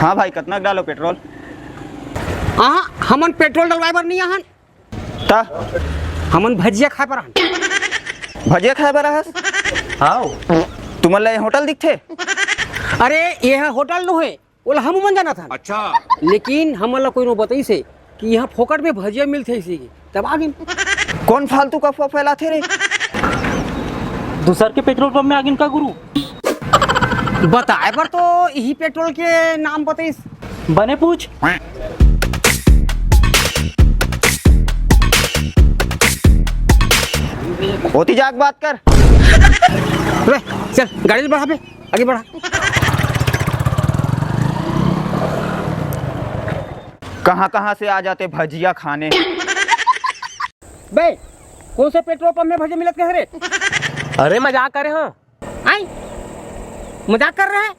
हाँ भाई, कितना डालो पेट्रोल? हमन पेट्रोल डलवाए बर नहीं आहन, ता हमन भजिया खाए बर आहन। भजिया खाए बर आहस? हाउ तुमन ला ये होटल दिखथे? अरे ये होटल नो है, ओला हम मन जाना था। अच्छा, लेकिन हमन ला कोई नो बताई से कि यहाँ फोकट में भजिया मिलथे इसी तब आ गए। कौन फालतू का अफवाह फैलाथे रे? दूसर के पेट्रोल पंप में आगिन का गुरु बताए बर तो यही पेट्रोल के नाम बताइस। बने पूछ। होती जाग बात कर। ले चल गाड़ी बढ़ा पे, आगे बढ़ा। कहाँ कहाँ से आ जाते भजिया खाने। बे कौन से पेट्रोल पंप में भजिया मिलत कह रे? अरे मजाक करे हो। आई मजाक कर रहे हैं?